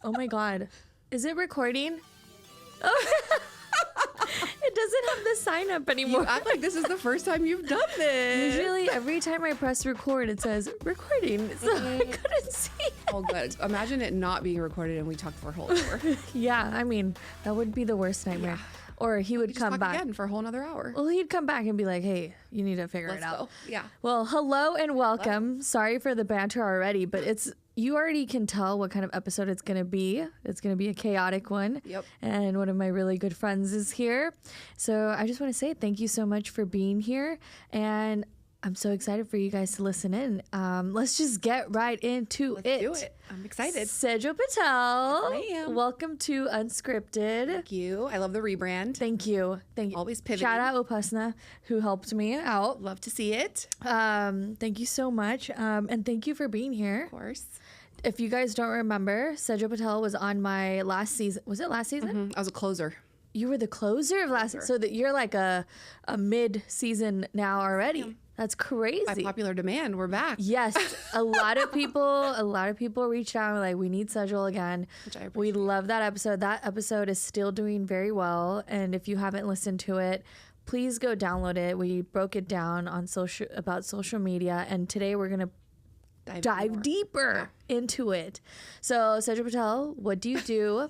Oh my God. Is it recording? Oh. It doesn't have the sign up anymore. You act like this is the first time you've done this. Usually every time I press record, it says recording. So I couldn't see. Oh, good. Imagine it not being recorded and we talked for a whole hour. Yeah, I mean, that would be the worst nightmare. Yeah. Or he would come back again for a whole nother hour. Well, he'd come back and be like, hey, you need to figure it out. Go. Yeah. Well, hello and welcome. Hello. Sorry for the banter already, but you already can tell what kind of episode it's going to be. It's going to be a chaotic one. Yep. And one of my really good friends is here. So I just want to say thank you so much for being here. And I'm so excited for you guys to listen in. Let's just get right into Let's do it. I'm excited. Sejal Patel. Yes, ma'am. Welcome to Unscripted. Thank you. I love the rebrand. Thank you. Thank you. Always pivoting. Shout out Upasna, who helped me out. Love to see it. Thank you so much. And thank you for being here. Of course. If you guys don't remember, Sejal Patel was on my last season. Was it last season? Mm-hmm. I was a closer. You were the closer of last season. So that you're like a mid-season now already. Yeah. That's crazy. By popular demand, we're back. Yes. a lot of people reached out and were like, we need Sejal again. Which I appreciate. We love that episode. That episode is still doing very well. And if you haven't listened to it, please go download it. We broke it down on social media. And today we're going to dive deeper into it. So, Sejal Patel, what do you do?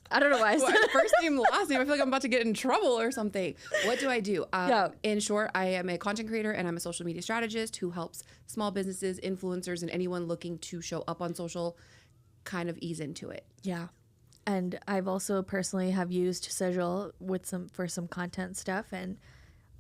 I don't know why I said first name, last name. I feel like I'm about to get in trouble or something. What do I do? In short, I am a content creator and I'm a social media strategist who helps small businesses, influencers, and anyone looking to show up on social kind of ease into it. Yeah. And I've also personally have used Sejal for some content stuff and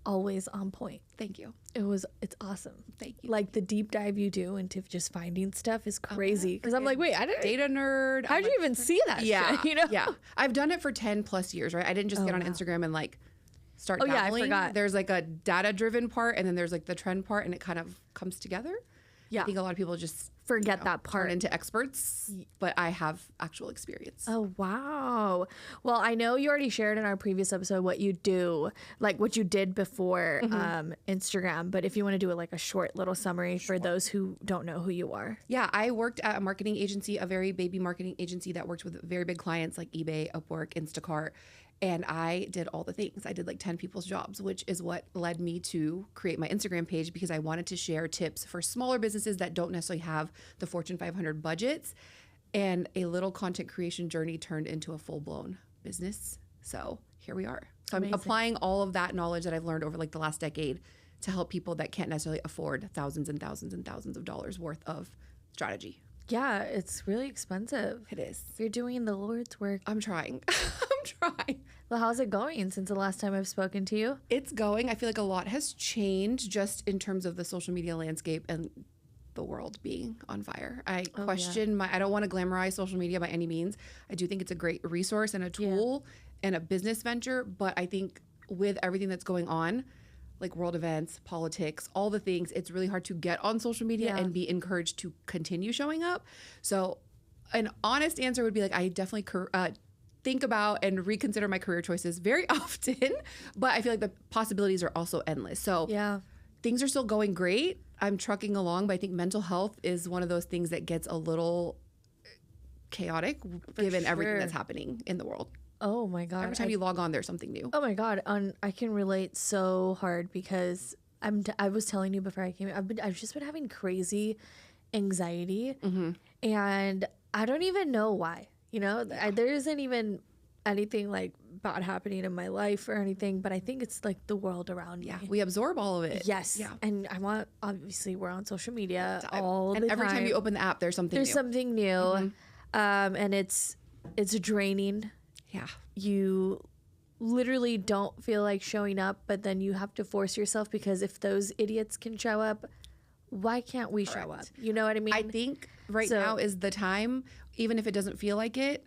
always on point. Thank you. It's awesome. Thank you. Like the deep dive you do into just finding stuff is crazy. Because I'm like, wait, I didn't. Data nerd. How'd you even see that shit? You know? Yeah. I've done it for 10 plus years, right? I didn't just get on Instagram and like start dabbling. Yeah, I forgot. There's like a data driven part and then there's like the trend part and it kind of comes together. Yeah. I think a lot of people just forget that part. Turn into experts, but I have actual experience. Oh, wow. Well, I know you already shared in our previous episode what you do, like what you did before Instagram. But if you want to do it like a short little summary for those who don't know who you are. Yeah, I worked at a marketing agency, a very baby marketing agency that worked with very big clients like eBay, Upwork, Instacart. And I did all the things. I did like 10 people's jobs, which is what led me to create my Instagram page because I wanted to share tips for smaller businesses that don't necessarily have the Fortune 500 budgets. And a little content creation journey turned into a full-blown business. So here we are. So I'm applying all of that knowledge that I've learned over like the last decade to help people that can't necessarily afford thousands and thousands and thousands of dollars worth of strategy. Yeah, it's really expensive. It is. You're doing the Lord's work. I'm trying. I'm trying. Well, how's it going since the last time I've spoken to you? It's going. I feel like a lot has changed just in terms of the social media landscape and the world being on fire. I don't want to glamorize social media by any means. I do think it's a great resource and a tool and a business venture. But I think with everything that's going on, like world events, politics, all the things, it's really hard to get on social media and be encouraged to continue showing up. So an honest answer would be like, I definitely think about and reconsider my career choices very often, but I feel like the possibilities are also endless. So things are still going great. I'm trucking along, but I think mental health is one of those things that gets a little chaotic given everything that's happening in the world. Oh my God. Every time you log on, there's something new. Oh my God. I can relate so hard because I was telling you before I came in, I've just been having crazy anxiety and I don't even know why, you know, there isn't even anything like bad happening in my life or anything, but I think it's like the world around me. Yeah. We absorb all of it. Yes. Yeah. And obviously we're on social media all the time. And every time you open the app, there's something new. And it's draining. Yeah. You literally don't feel like showing up, but then you have to force yourself because if those idiots can show up, why can't we show up? You know what I mean? I think now is the time, even if it doesn't feel like it,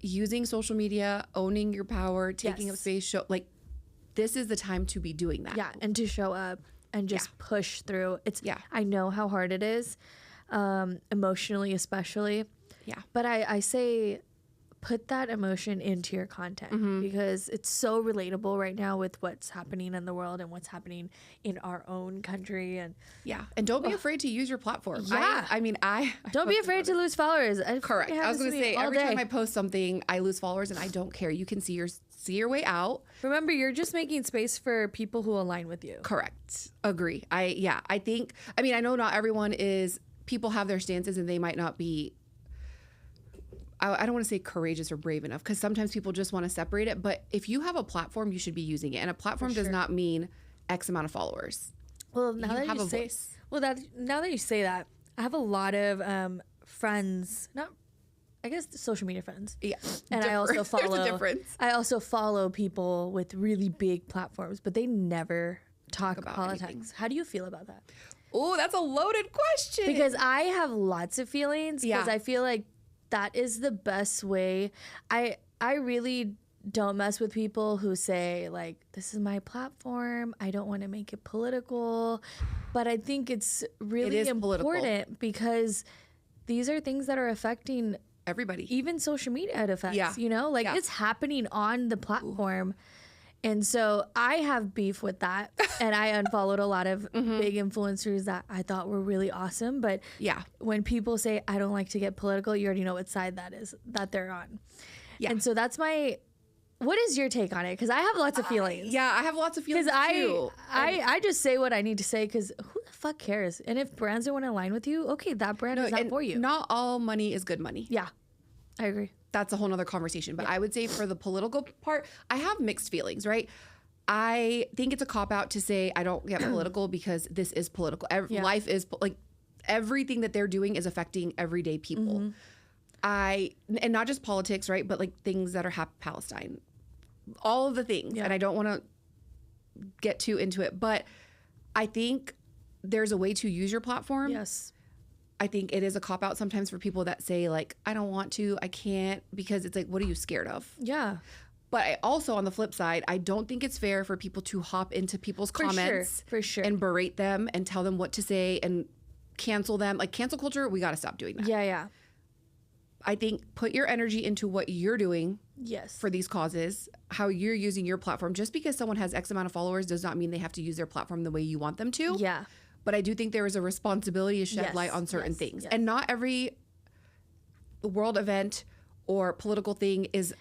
using social media, owning your power, taking up space, this is the time to be doing that. Yeah, and to show up and just push through. I know how hard it is, emotionally especially. Yeah. But I say put that emotion into your content because it's so relatable right now with what's happening in the world and what's happening in our own country. And and don't be afraid to use your platform. Yeah. I don't be afraid to lose followers. Correct. I was going to say, every time I post something, I lose followers, and I don't care. You can see your way out. Remember, you're just making space for people who align with you. Correct. Agree. I think, I know not everyone people have their stances, and they might not be, I don't want to say courageous or brave enough, because sometimes people just want to separate it. But if you have a platform, you should be using it. And a platform does not mean X amount of followers. Well, now that you say that, I have a lot of friends, I guess social media friends. Yeah. And I also follow There's a difference. I also follow people with really big platforms, but they never talk about politics. Anything. How do you feel about that? Oh, that's a loaded question. Because I have lots of feelings, because I feel like that is the best way. I really don't mess with people who say, like, this is my platform, I don't want to make it political. But I think it's really important political, because these are things that are affecting everybody. Even social media it affects, it's happening on the platform. And so I have beef with that, and I unfollowed a lot of big influencers that I thought were really awesome. But when people say, I don't like to get political, you already know what side that they're on. Yeah. And so that's what is your take on it? Because I have lots of feelings. I have lots of feelings too. I just say what I need to say, because who the fuck cares? And if brands don't want to align with you, okay, that brand is not for you. Not all money is good money. Yeah, I agree. That's a whole nother conversation. But I would say for the political part, I have mixed feelings, right? I think it's a cop-out to say I don't get political, because this is political. Life is, like, everything that they're doing is affecting everyday people. And not just politics, right? But, like, things that are Palestine. All of the things. And I don't want to get too into it. But I think there's a way to use your platform. Yes. I think it is a cop-out sometimes for people that say, like, I don't want to, I can't, because it's like, what are you scared of? Yeah. But I also, on the flip side, I don't think it's fair for people to hop into people's comments for sure. and berate them and tell them what to say and cancel them. Like, cancel culture, we got to stop doing that. Yeah. I think put your energy into what you're doing for these causes, how you're using your platform. Just because someone has X amount of followers does not mean they have to use their platform the way you want them to. Yeah. But I do think there is a responsibility to shed light on certain things. And not every world event or political thing is...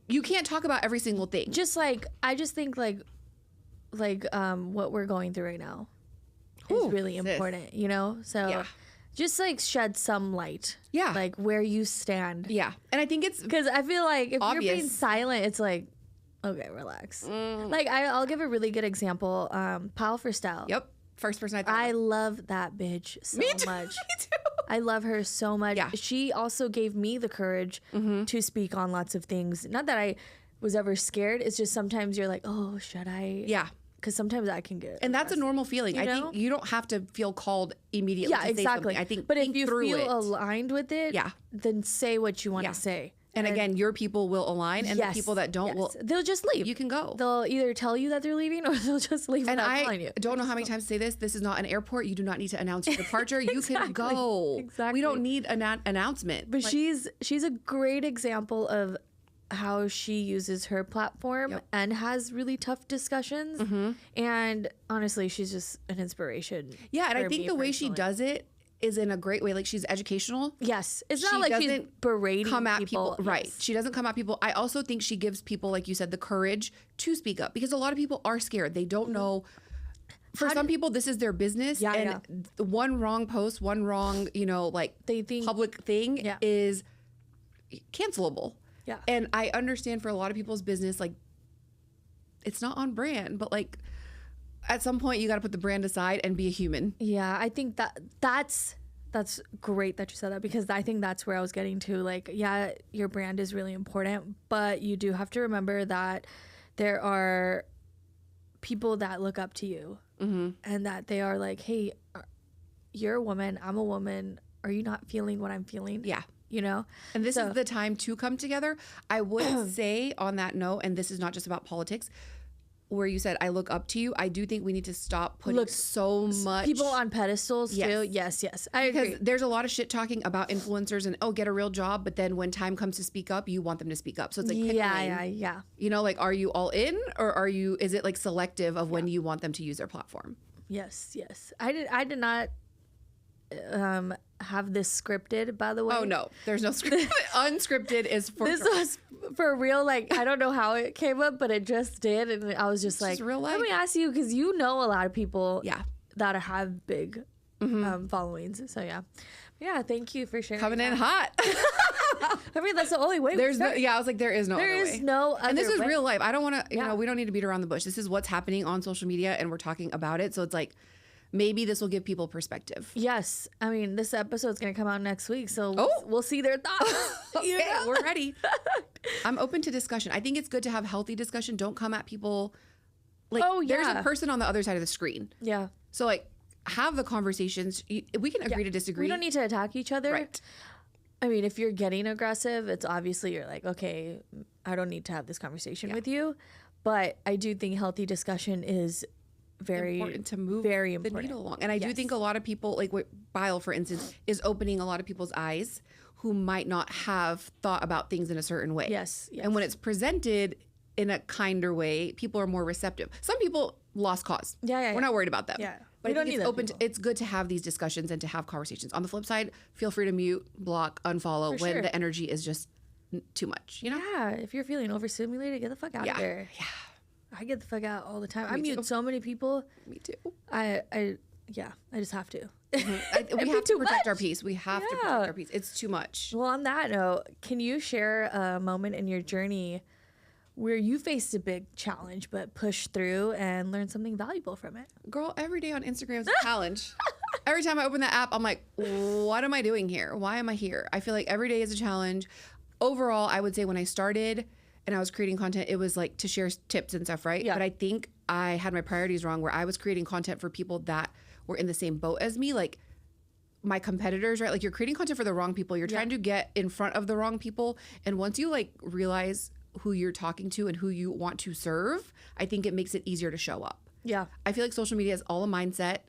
You can't talk about every single thing. Just like, I just think like what we're going through right now is really important, So just like shed some light. Yeah. Like where you stand. Yeah. And I think it's... Because I feel like if you're being silent, it's like, okay, relax. Like I'll give a really good example. Pal for Style. Yep. First person I thought I love that bitch so much. Me too. I love her so much. Yeah. She also gave me the courage to speak on lots of things. Not that I was ever scared. It's just sometimes you're like, oh, should I? Yeah. Because sometimes I can get And that's a normal feeling. I think you don't have to feel called immediately to say something. I think, but if you feel aligned with it, then say what you want to say. And again, your people will align, and the people that don't will... They'll just leave. You can go. They'll either tell you that they're leaving, or they'll just leave without telling you. I don't know how many times I say this. This is not an airport. You do not need to announce your departure. You can go. Exactly. We don't need an announcement. But she's a great example of how she uses her platform and has really tough discussions. And honestly, she's just an inspiration. Yeah, and I think the way she does it is in a great way. Like, she's educational. Yes. It's not like she's berating come at people. Right. She doesn't come at people. I also think she gives people, like you said, the courage to speak up, because a lot of people are scared. They don't know. For some people, this is their business. Yeah, and one wrong post, one wrong, they think public thing is cancelable. Yeah. And I understand for a lot of people's business, like, it's not on brand, but like, at some point you got to put the brand aside and be a human. Yeah, I think that's great that you said that, because I think that's where I was getting to. Like, yeah, your brand is really important, but you do have to remember that there are people that look up to you and that they are like, hey, you're a woman, I'm a woman. Are you not feeling what I'm feeling? Yeah. And this is the time to come together. I would say on that note, and this is not just about politics, where you said, I look up to you, I do think we need to stop putting so much people on pedestals too. Yes. I agree. Because there's a lot of shit talking about influencers and, get a real job. But then when time comes to speak up, you want them to speak up. So it's like, yeah. You know, like, are you all in, or is it like selective of when you want them to use their platform? Yes. I did not have this scripted, by the way. Oh no, there's no script. Unscripted is for this was for real. Like, I don't know how it came up, but it just did, and I was just like, real life. let me ask you, because you know a lot of people that have big followings. So yeah, thank you for sharing. Coming in hot. I mean, that's the only way. I was like, there is no other way. There is no other and this is way. real life. I don't want to, you know, we don't need to beat around the bush. This is what's happening on social media, and we're talking about it. So it's like, maybe this will give people perspective. Yes. I mean, this episode's going to come out next week, so we'll see their thoughts. Okay, we're ready. I'm open to discussion. I think it's good to have healthy discussion. Don't come at people like, there's a person on the other side of the screen. Yeah. So, like, have the conversations. We can agree to disagree. We don't need to attack each other. Right. I mean, if you're getting aggressive, it's obviously you're like, okay, I don't need to have this conversation with you. But I do think healthy discussion is very important to move the needle along. And I do think a lot of people, like what Bile, for instance, is opening a lot of people's eyes who might not have thought about things in a certain way. Yes. And when it's presented in a kinder way, people are more receptive. Some people lost cause. We're not worried about them. Yeah. But I think it's open it's good to have these discussions and to have conversations. On the flip side, feel free to mute, block, unfollow when the energy is just too much, you know? Yeah. If you're feeling overstimulated, get the fuck out of there. Yeah. I get the fuck out all the time. I mute so many people. Me too. I just have to. We have to protect our peace. We have to protect our peace. It's too much. Well, on that note, can you share a moment in your journey where you faced a big challenge but pushed through and learned something valuable from it? Girl, every day on Instagram is a challenge. Every time I open the app, I'm like, what am I doing here? Why am I here? I feel like every day is a challenge. Overall, I would say when I started and I was creating content, it was like to share tips and stuff, right? Yeah. But I think I had my priorities wrong, where I was creating content for people that were in the same boat as me, like my competitors, right? Like, you're creating content for the wrong people. You're trying to get in front of the wrong people. And once you like realize who you're talking to and who you want to serve, I think it makes it easier to show up. Yeah. I feel like social media is all a mindset.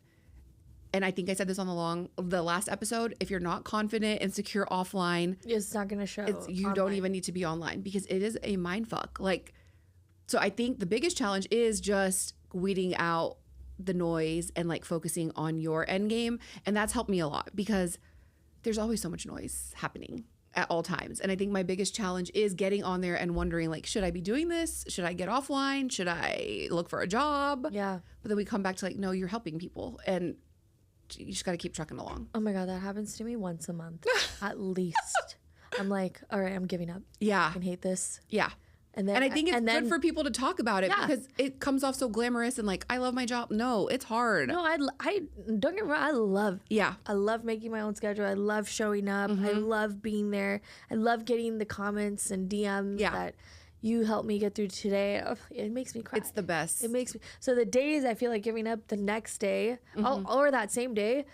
And I think I said this on the last episode. If you're not confident and secure offline, it's not going to show. You don't even need to be online, because it is a mind fuck. Like, so I think the biggest challenge is just weeding out the noise and like focusing on your end game. And that's helped me a lot, because there's always so much noise happening at all times. And I think my biggest challenge is getting on there and wondering, like, should I be doing this? Should I get offline? Should I look for a job? Yeah. But then we come back to like, no, you're helping people, and you just got to keep trucking along. Oh my God, that happens to me once a month at least. I'm like, all right, I'm giving up. Yeah. I can hate this. Yeah. And then I think it's good for people to talk about it, because it comes off so glamorous and like, I love my job. No, it's hard. No, I don't get me wrong. I love making my own schedule. I love showing up. I love being there. I love getting the comments and DMs that you helped me get through today. It makes me cry. It's the best. It makes me. So the days I feel like giving up, the next day or that same day,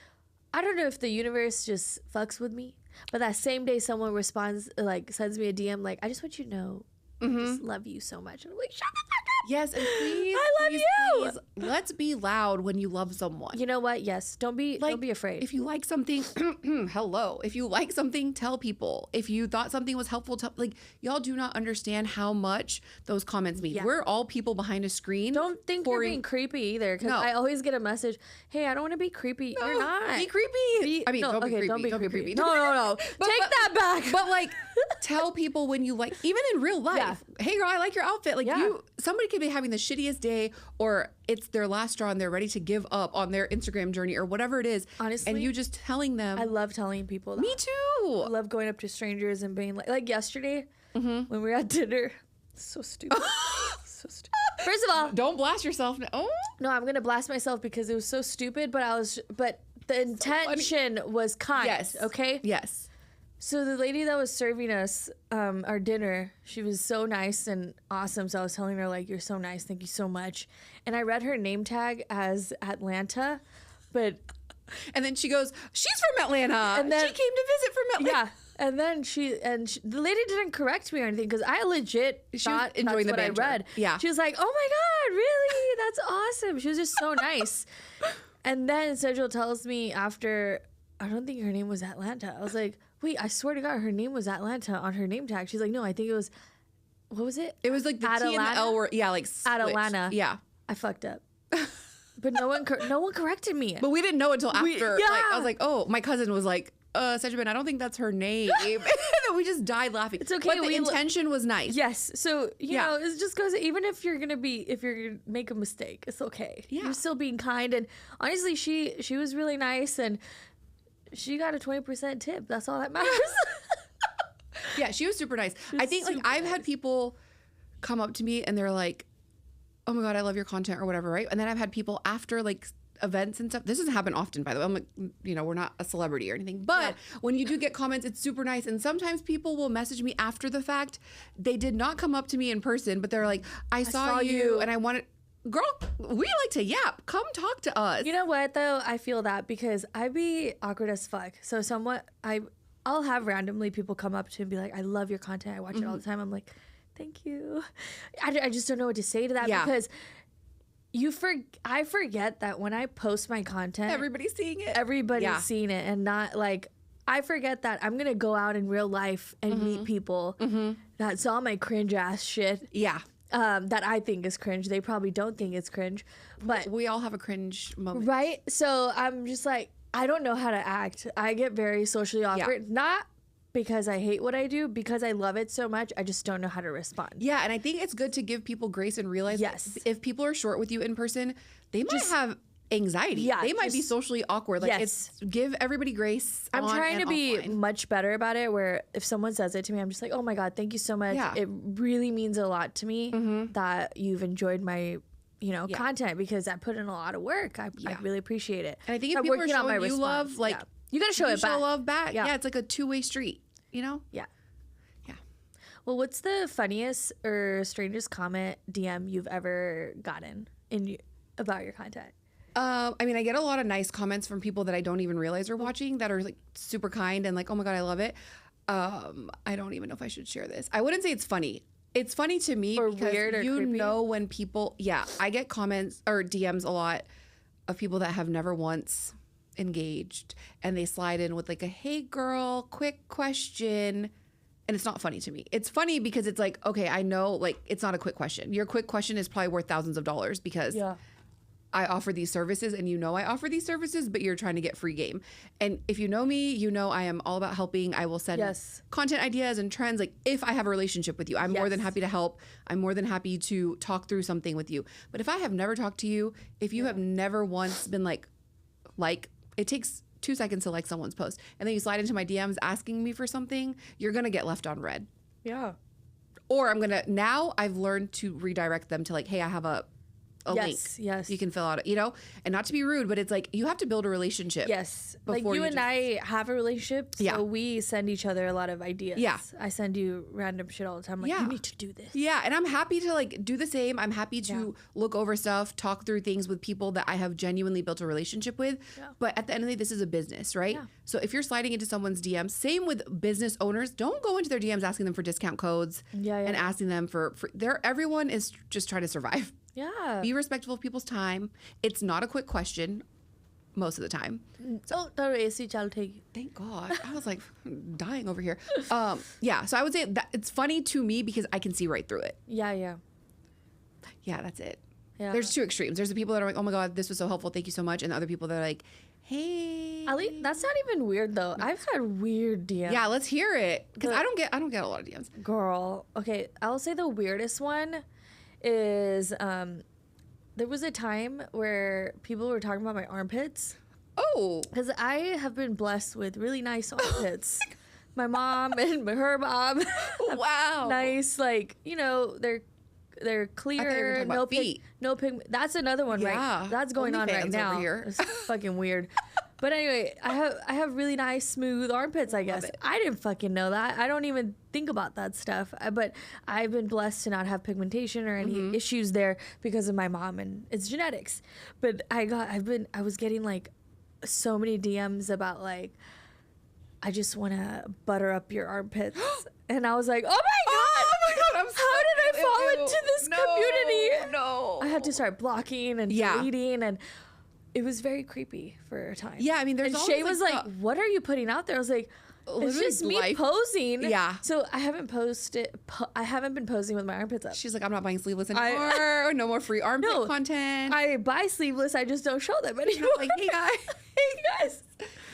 I don't know if the universe just fucks with me, but that same day someone responds, like sends me a DM, like, I just want you to know, I just love you so much. And I'm like, shut the fuck up. Yes, and please, I love you. Please, let's be loud when you love someone. You know what? Yes. Don't be afraid. If you like something, hello. If you like something, tell people. If you thought something was helpful, like, y'all do not understand how much those comments mean. Yeah. We're all people behind a screen. Don't think you're being creepy either, because I always get a message, hey, I don't want to be creepy. You're not. Be creepy. Don't be creepy. No. Take that back. But like, tell people when you like, even in real life, hey girl, I like your outfit. Like somebody could be having the shittiest day, or it's their last straw and they're ready to give up on their Instagram journey or whatever it is. Honestly, and you just telling them. I love telling people that. Me too. I love going up to strangers and being like yesterday when we were at dinner. So stupid. So stupid. First of all, don't blast yourself. No, I'm gonna blast myself because it was so stupid. But the intention was kind. Yes. Okay. Yes. So the lady that was serving us our dinner, she was so nice and awesome. So I was telling her, like, you're so nice. Thank you so much. And I read her name tag as Atlanta, but... And then she goes, she's from Atlanta. And then, she came to visit from Atlanta. Yeah. And then the lady didn't correct me or anything because I legit thought enjoying that's the what banter. I read. Yeah. She was like, "Oh my god, really? That's awesome." She was just so nice. And then Sejal tells me after, I don't think her name was Atlanta. I was like, wait, I swear to God, her name was Atlanta on her name tag. She's like, no, I think it was, what was it? It was like the T and the L were, like switched. Atlanta. Yeah. I fucked up. But no one corrected me. But we didn't know until after. Yeah. Like, I was like, oh, my cousin was like, Sejal, I don't think that's her name. And we just died laughing. It's okay. But the intention was nice. Yes. So, you know, it just goes, even if you're going to make a mistake, it's okay. Yeah. You're still being kind. And honestly, she was really nice and she got a 20% tip. That's all that matters. Yeah, she was super nice. I think like I've had people come up to me and they're like, oh my God, I love your content or whatever, right? And then I've had people after like events and stuff. This doesn't happen often, by the way. I'm like, you know, we're not a celebrity or anything. But when you do get comments, it's super nice. And sometimes people will message me after the fact. They did not come up to me in person, but they're like, I saw you and I wanted... Girl, we like to yap. Come talk to us. You know what, though? I feel that because I be awkward as fuck. So I'll have randomly people come up to me and be like, I love your content. I watch it all the time. I'm like, thank you. I just don't know what to say to that because... I forget that when I post my content, everybody's seeing it. Everybody's seeing it, and not like I forget that I'm gonna go out in real life and meet people that saw my cringe ass shit. Yeah. That I think is cringe. They probably don't think it's cringe, but we all have a cringe moment, right? So I'm just like, I don't know how to act. I get very socially awkward. Not because I hate what I do, because I love it so much, I just don't know how to respond. Yeah, and I think it's good to give people grace and realize that if people are short with you in person, they might have anxiety. Yeah, they might be socially awkward. Like it's give everybody grace. I'm trying to be much better about it, where if someone says it to me, I'm just like, oh my God, thank you so much. Yeah. It really means a lot to me that you've enjoyed my content, because I put in a lot of work. I really appreciate it. And I think if people are showing you love, like you gotta show it back. Love back. Yeah, it's like a two-way street, you know? Yeah. Yeah. Well, what's the funniest or strangest comment DM you've ever gotten about your content? I mean, I get a lot of nice comments from people that I don't even realize are watching, that are like super kind and like, oh my God, I love it. I don't even know if I should share this. I wouldn't say it's funny. It's funny to me or because weird or creepy. Know when people, I get comments or DMs a lot of people that have never once engaged, and they slide in with like a, hey girl, quick question. And it's not funny to me. It's funny because it's like, okay, I know like it's not a quick question. Your quick question is probably worth thousands of dollars because I offer these services, and I offer these services, but you're trying to get free game. And if you know me, you know I am all about helping. I will send content ideas and trends. Like if I have a relationship with you, I'm more than happy to help. I'm more than happy to talk through something with you. But if I have never talked to you, if you have never once been like, it takes 2 seconds to like someone's post, and then you slide into my DMs asking me for something, you're going to get left on red. Yeah. Or now I've learned to redirect them to like, hey, I have a link. Yes. You can fill out, and not to be rude, but it's like, you have to build a relationship. Yes. Like you and I have a relationship, so we send each other a lot of ideas. Yeah. I send you random shit all the time. Like, you need to do this. Yeah. And I'm happy to like do the same. I'm happy to look over stuff, talk through things with people that I have genuinely built a relationship with. Yeah. But at the end of the day, this is a business, right? Yeah. So if you're sliding into someone's DMs, same with business owners, don't go into their DMs asking them for discount codes and asking them for everyone is just trying to survive. Yeah. Be respectful of people's time. It's not a quick question most of the time. So, I'll take you. Thank God. I was like dying over here. So I would say that it's funny to me because I can see right through it. Yeah, that's it. Yeah. There's two extremes. There's the people that are like, oh my God, this was so helpful. Thank you so much. And the other people that are like, hey. Ali, that's not even weird though. I've had weird DMs. Yeah, let's hear it. Because I don't get a lot of DMs. Girl. Okay, I'll say the weirdest one is there was a time where people were talking about my armpits. Oh. Because I have been blessed with really nice armpits. My mom and her mom. Wow. Nice, like, they're clear, no pigment. That's another one, right? That's going on right now. It's fucking weird. But anyway, I have really nice, smooth armpits, I guess. I didn't fucking know that. I don't even think about that stuff. But I've been blessed to not have pigmentation or any issues there because of my mom, and it's genetics. But I was getting like so many DMs about like, I just want to butter up your armpits. And I was like, oh my God. Oh my God. How did I fall into this community? No. I had to start blocking and deleting, and it was very creepy for a time. Yeah, I mean, there's and Shay was like, what are you putting out there? I was like, it's just me posing. Yeah. So I haven't I haven't been posing with my armpits up. She's like, I'm not buying sleeveless anymore. No more free armpit content. I buy sleeveless. I just don't show them anymore. Like, hey guys. Hey guys.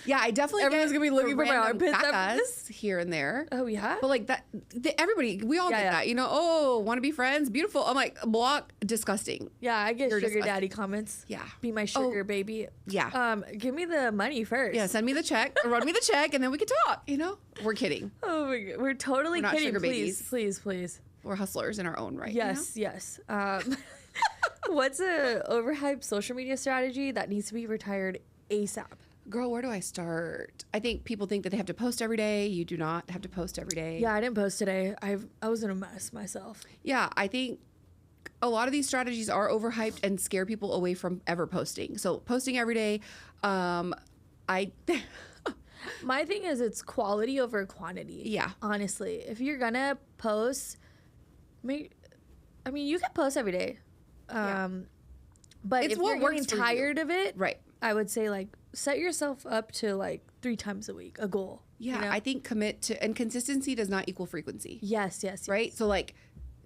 Yeah, I definitely Everyone's going to be looking for my armpits after this. Here and there. Oh, yeah? But like that, everybody, we all get that. You know, oh, want to be friends? Beautiful. I'm like, block, disgusting. Yeah, I get sugar daddy comments. Yeah. Be my sugar baby. Yeah. Give me the money first. Yeah, send me the check, run me the check, and then we can talk, you know? We're kidding. Oh my God. We're totally not kidding. Sugar Please, babies. please, please. We're hustlers in our own right. Yes, yes. What's a overhyped social media strategy that needs to be retired ASAP? Girl, where do I start? I think people think that they have to post every day. You do not have to post every day. Yeah, I didn't post today. I was in a mess myself. Yeah, I think a lot of these strategies are overhyped and scare people away from ever posting. So posting every day, my thing is it's quality over quantity. Yeah. Honestly, if you're gonna post, you can post every day. But It's if what you're works getting for you. tired of it, right. I would say like set yourself up to like 3 times a week, a goal. Yeah, you know? I think commit to, and consistency does not equal frequency. Yes. Right? So like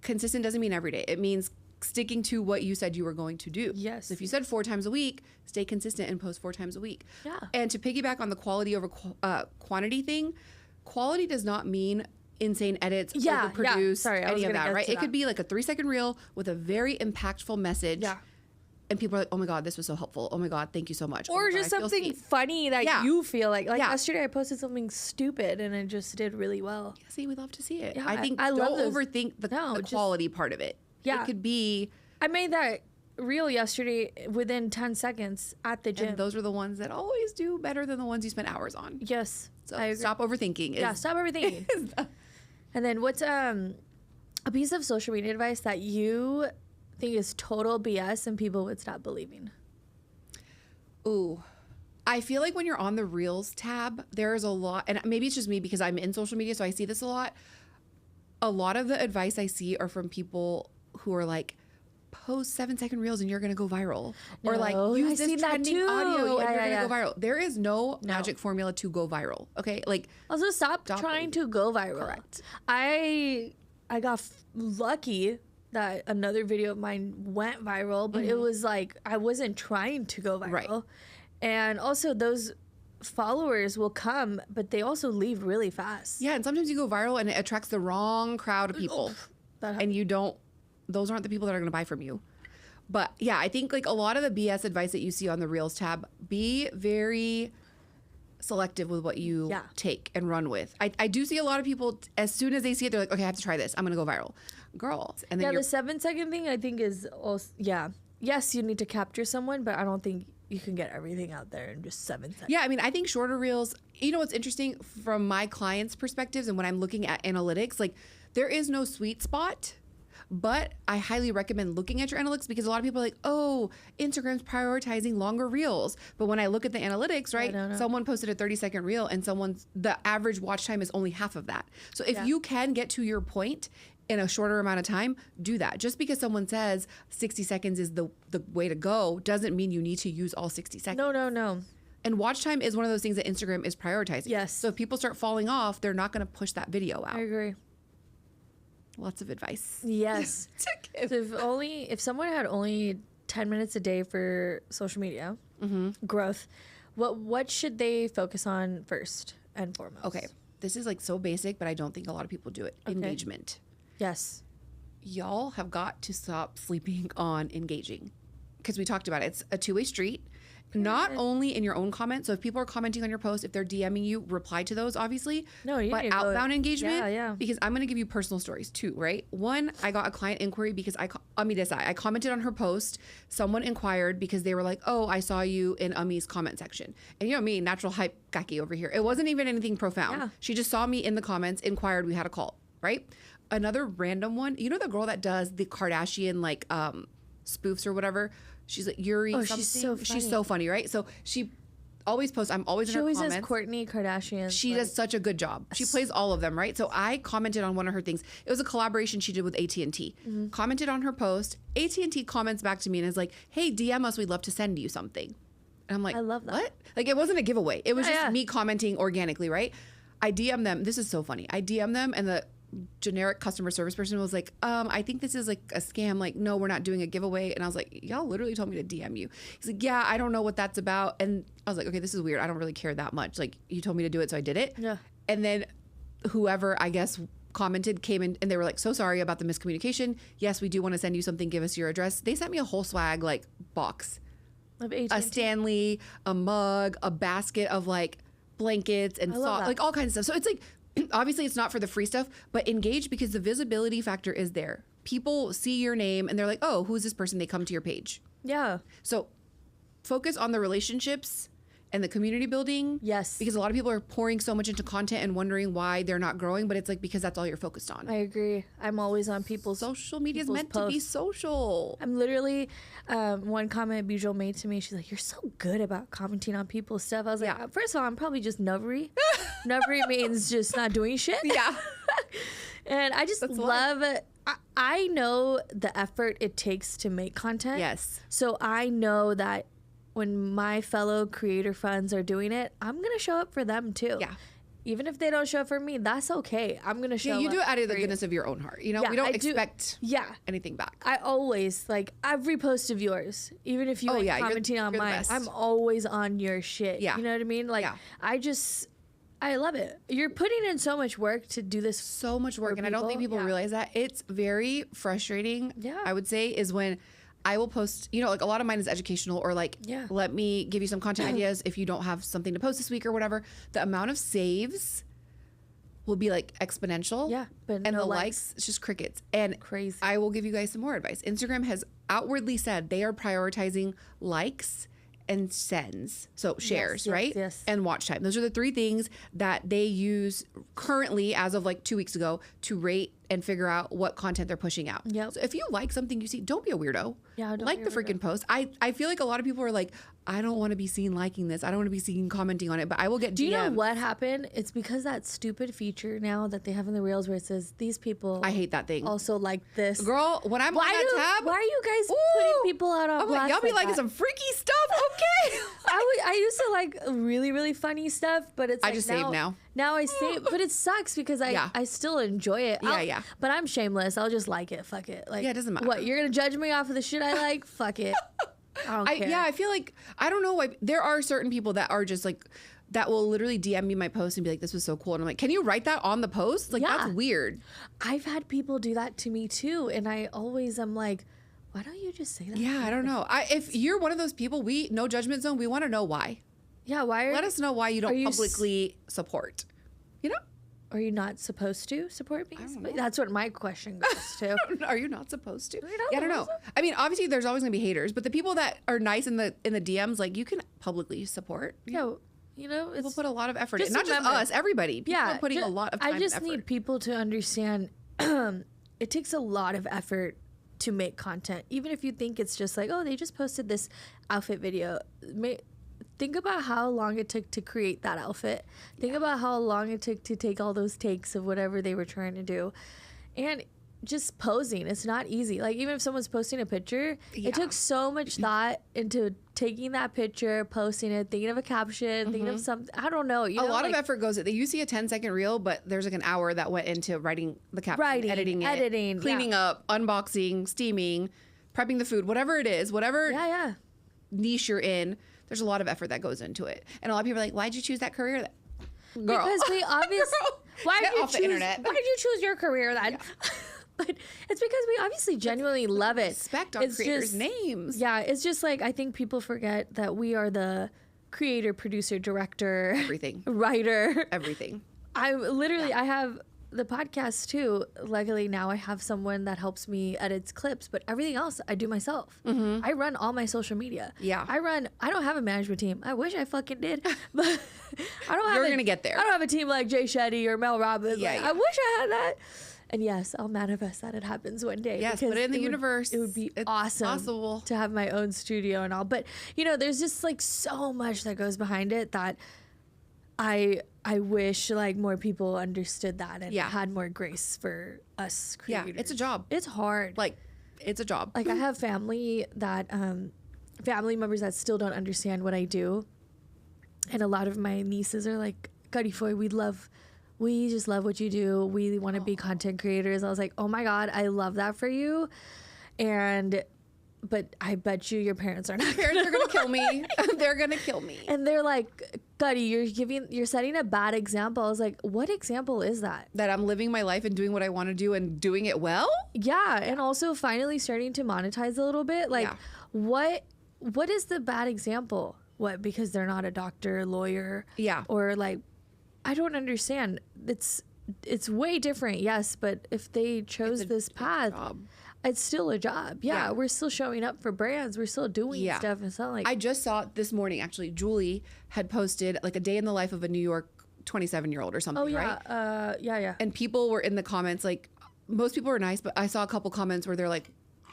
consistent doesn't mean every day. It means sticking to what you said you were going to do. Yes. So if you said 4 times a week, stay consistent and post 4 times a week. Yeah. And to piggyback on the quality over quantity thing, quality does not mean insane edits, overproduce, Sorry, any of that, right? It that. could be like a 3-second reel with a very impactful message. Yeah. And people are like, oh my God, this was so helpful. Oh my God, thank you so much. Or just something funny that you feel like. Like Yeah. yesterday I posted something stupid and it just did really well. Yeah, see, we love to see it. Yeah, I think I love don't those. overthink the just- quality part of it. Yeah. It could be, I made that reel yesterday within 10 seconds at the gym. and those are the ones that always do better than the ones you spend hours on. Yes. So I agree. stop overthinking. Yeah, stop everything. And then what's a piece of social media advice that you think is total BS and people would stop believing? Ooh. I feel like when you're on the Reels tab, there's a lot, and maybe it's just me because I'm in social media, so I see this a lot. A lot of the advice I see are from people who are like, post 7-second Reels and you're going to go viral. Or like, use this trending audio and you're going to go viral. There is no magic formula to go viral, okay? Like, Also, stop trying to go viral. Correct. I got lucky that another video of mine went viral, but it was like I wasn't trying to go viral. Right. And also those followers will come, but they also leave really fast. yeah, and sometimes you go viral and it attracts the wrong crowd of people. And you don't, those aren't the people that are going to buy from you. But yeah, I think like a lot of the BS advice that you see on the Reels tab, be very selective with what you take and run with. I do see a lot of people, as soon as they see it, they're like, okay, I have to try this. I'm going to go viral. Girl. And then the 7-second thing I think is also, yes, you need to capture someone, but I don't think you can get everything out there in just 7 seconds. Yeah, I mean, I think shorter Reels, you know what's interesting from my clients' perspectives and when I'm looking at analytics, like there is no sweet spot. But I highly recommend looking at your analytics because a lot of people are like, oh, Instagram's prioritizing longer reels. But when I look at the analytics, right, someone posted a 30-second reel and the average watch time is only half of that. So if you can get to your point in a shorter amount of time, do that. Just because someone says 60 seconds is the way to go doesn't mean you need to use all 60 seconds. No. And watch time is one of those things that Instagram is prioritizing. Yes. So if people start falling off, they're not going to push that video out. I agree. Lots of advice. Yes. So if someone had only 10 minutes a day for social media growth, what should they focus on first and foremost? Okay. This is like so basic, but I don't think a lot of people do it. Okay. Engagement. Yes. Y'all have got to stop sleeping on engaging because we talked about it. It's a two-way street. Not only in your own comments. So if people are commenting on your post, if they're DMing you, reply to those, obviously. No, you but need to outbound engagement. Yeah. Because I'm going to give you personal stories too, right? One, I got a client inquiry because I commented on her post. Someone inquired because they were like, oh, I saw you in Umi's comment section. And you know me, natural hype kaki over here. It wasn't even anything profound. Yeah. She just saw me in the comments, inquired, we had a call, right? Another random one, you know the girl that does the Kardashian like spoofs or whatever? She's like Yuri something. She's so funny. She's so funny, right? So always post. I'm always She in her always comments. says Kourtney Kardashian. She does such a good job. She plays all of them, right? So I commented on one of her things. It was a collaboration she did with AT&T. Commented on her post. AT&T comments back to me and is like, hey, DM us. We'd love to send you something. And I'm like, I love that. What? Like, it wasn't a giveaway. It was Yeah, just yeah. me commenting organically, right? I DM them. This is so funny. I DM them and the generic customer service person was like, I think this is like a scam. Like, no, we're not doing a giveaway. And I was like, y'all literally told me to DM you. He's like, yeah, I don't know what that's about. And I was like, okay, this is weird. I don't really care that much. Like, you told me to do it, so I did it. Yeah. And then whoever, I guess, commented came in and they were like, so sorry about the miscommunication. Yes, we do want to send you something. Give us your address. They sent me a whole swag like box, Of a AT&T. Stanley, a mug, a basket of like blankets and love that. like all kinds of stuff. So it's like, obviously it's not for the free stuff, but engage because the visibility factor is there. People see your name and they're like, oh, who's this person? They come to your page. Yeah. So focus on the relationships and the community building. Yes. Because a lot of people are pouring so much into content and wondering why they're not growing, but it's like because that's all you're focused on. I agree. I'm always on people's Social media is people's meant to be posts. social. I'm literally, one comment Bijou made to me, she's like, you're so good about commenting on people's stuff. I was like, Yeah. first of all, I'm probably just nubbery. Nubbery means just not doing shit. Yeah. And I just love it. I know the effort it takes to make content. Yes. So I know that when my fellow creator friends are doing it, I'm going to show up for them too. Yeah. Even if they don't show up for me, that's okay. I'm going to show Yeah, up. you do it out of the for you. goodness of your own heart. You know, Yeah, we don't I do. expect Yeah. anything back. I always, like, every post of yours, even if you Oh, ain't yeah, you're commenting on the mine, best. I'm always on your shit. Yeah. You know what I mean? Like, Yeah. I love it. You're putting in so much work to do this. So much work. For And I don't think people, people yeah. realize that. It's very frustrating, Yeah. I would say, is when I will post, you know, like a lot of mine is educational or like, Yeah. let me give you some content ideas if you don't have something to post this week or whatever. The amount of saves will be like exponential. Yeah, but and no the likes. likes, it's just crickets. And Crazy. I will give you guys some more advice. Instagram has outwardly said they are prioritizing likes and sends, so shares, yes, right? yes. And watch time. Those are the three things that they use currently, as of like 2 weeks ago, to rate and figure out what content they're pushing out. Yep. So if you like something you see, don't be a weirdo. Yeah, don't like be the a weirdo. freaking post. I feel like a lot of people are like, I don't want to be seen liking this. I don't want to be seen commenting on it, but I will get Do you know DMs. what happened? It's because that stupid feature now that they have in the Reels where it says, these people I hate that thing. also like this. Girl, when I'm on that tab, Why are you guys Ooh. putting people out on I'm blast like, y'all be liking that? some freaky stuff, okay? I used to like really, really funny stuff, but it's I like just save now. Now I save, but it sucks because Yeah. I still enjoy it. Yeah. But I'm shameless. I'll just like it. Fuck it. Like, Yeah, it doesn't matter. What, you're going to judge me off of the shit I like? Fuck it. I don't care. Yeah, I feel like, I don't know why, there are certain people that are just like, that will literally DM me my post and be like, this was so cool. And I'm like, can you write that on the post? Like, Yeah. that's weird. I've had people do that to me too. And I always am like, why don't you just say that? Yeah, I don't know. If you're one of those people, no judgment zone, we want to know why. Yeah, why Let us know why you don't you publicly support. You know? are you not supposed to support me? don't know. That's what my question goes to. Are you not supposed to? not Yeah, I don't know. supposed I mean, obviously, there's always gonna be haters, but the people that are nice in the DMs, like, you can publicly support. Yeah, you know, People it's put a lot of effort in. just Not just remember- us, everybody. People are putting ju- a lot of time I just and effort. need people to understand it takes a lot of effort to make content. Even if you think it's just like, oh, they just posted this outfit video. Think about how long it took to create that outfit. Think about how long it took to take all those takes of whatever they were trying to do. And just posing, it's not easy. Like, even if someone's posting a picture, it took so much thought into taking that picture, posting it, thinking of a caption, thinking of something. I don't know. A lot of effort goes. You see a 10-second reel, but there's like an hour that went into writing the caption, editing, cleaning up, unboxing, steaming, prepping the food, whatever it is, whatever Yeah. niche you're in. There's a lot of effort that goes into it, and a lot of people are like, "Why'd you choose that career?" Girl, Because we obviously why Get did you off the choose internet. why did you choose your career then? But it's because we obviously genuinely love it. respect our creators' names. Yeah, it's just like I think people forget that we are the creator, producer, director, Everything. writer. Everything. I literally I have the podcast too. Luckily now I have someone that helps me edit clips, but everything else I do myself. I run all my social media. Yeah. I don't have a management team. I wish I fucking did, but I don't have You're gonna get there. I don't have a team like Jay Shetty or Mel Robbins. Yeah, Like, yeah. I wish I had that. And yes, I'll manifest that it happens one day. Yes, put it in the universe. It would be awesome possible to have my own studio and all. But, you know, there's just like so much that goes behind it that I wish like more people understood that and had more grace for us creators. Yeah, it's a job. It's hard. Like, it's a job. Like I have family members that still don't understand what I do. And a lot of my nieces are like, Garifoy, we just love what you do. We want to be content creators. I was like, oh my God, I love that for you. But I bet you your parents are not. Your parents are going to kill me. They're going to kill me. And they're like, Gutty, you're setting a bad example. I was like, what example is that? That I'm living my life and doing what I want to do and doing it well? Yeah. And also finally starting to monetize a little bit. Like, what is the bad example? What, because they're not a doctor, lawyer? Yeah. Or like, I don't understand. It's way different, yes, but if they chose this path, it's still a job. Yeah, we're still showing up for brands. We're still doing stuff. It's not like... I just saw it this morning, actually. Julie had posted like a day in the life of a New York 27-year-old or something, right? Yeah. And people were in the comments, like, most people were nice, but I saw a couple comments where they're like,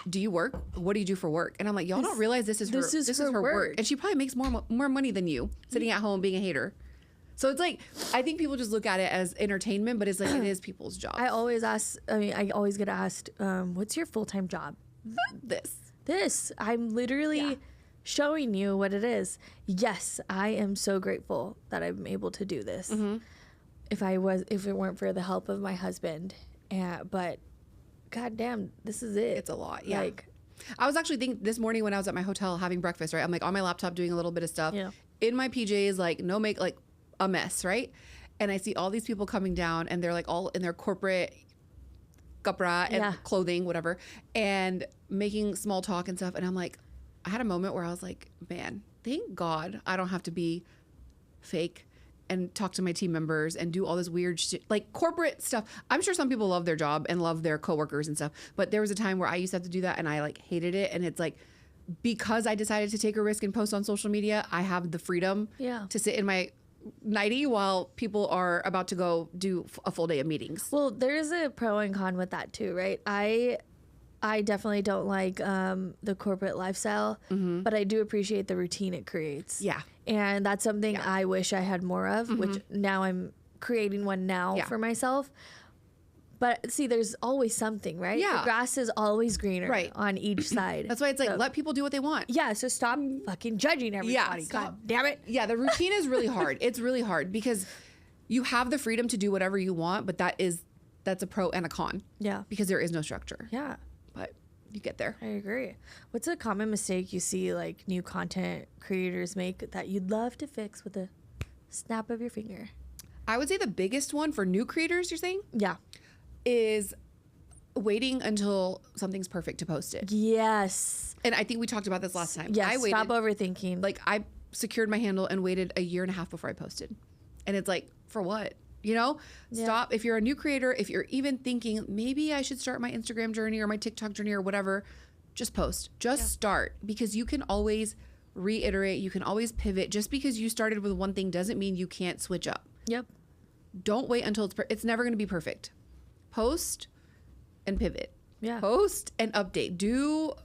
do you work? What do you do for work? And I'm like, y'all don't realize this is her work. And she probably makes more money than you sitting at home being a hater. So it's like, I think people just look at it as entertainment, but it's like, it is people's job. I always get asked, what's your full-time job? This. I'm literally showing you what it is. Yes, I am so grateful that I'm able to do this. Mm-hmm. If it weren't for the help of my husband, but goddamn, this is it. It's a lot. Yeah. Like, I was actually thinking this morning when I was at my hotel having breakfast, right? I'm like on my laptop doing a little bit of stuff. Yeah. In my PJs, like no make, like a mess, right? And I see all these people coming down and they're like all in their corporate kapra and clothing, whatever, and making small talk and stuff. And I'm like, I had a moment where I was like, man, thank God I don't have to be fake and talk to my team members and do all this weird shit, like corporate stuff. I'm sure some people love their job and love their coworkers and stuff, but there was a time where I used to have to do that and I like hated it. And it's like, because I decided to take a risk and post on social media, I have the freedom to sit in my nighty while people are about to go do a full day of meetings. Well, there's a pro and con with that too, right? I definitely don't like the corporate lifestyle, but I do appreciate the routine it creates. Yeah. And that's something I wish I had more of, which now I'm creating one now for myself. But see, there's always something, right? Yeah. The grass is always greener on each side. That's why it's like, let people do what they want. Yeah, so stop fucking judging everybody. God damn it. Yeah, the routine is really hard. It's really hard because you have the freedom to do whatever you want, but that's a pro and a con. Yeah. Because there is no structure. Yeah. But you get there. I agree. What's a common mistake you see like new content creators make that you'd love to fix with a snap of your finger? I would say the biggest one for new creators, you're saying? Yeah. Is waiting until something's perfect to post it. Yes. And I think we talked about this last time. Yes, stop overthinking. Like I secured my handle and waited a year and a half before I posted. And it's like, for what? You know, stop. If you're a new creator, if you're even thinking maybe I should start my Instagram journey or my TikTok journey or whatever, just post, just start, because you can always reiterate. You can always pivot. Just because you started with one thing doesn't mean you can't switch up. Yep. Don't wait until it's never going to be perfect. Post and pivot. Yeah. Post and update. Do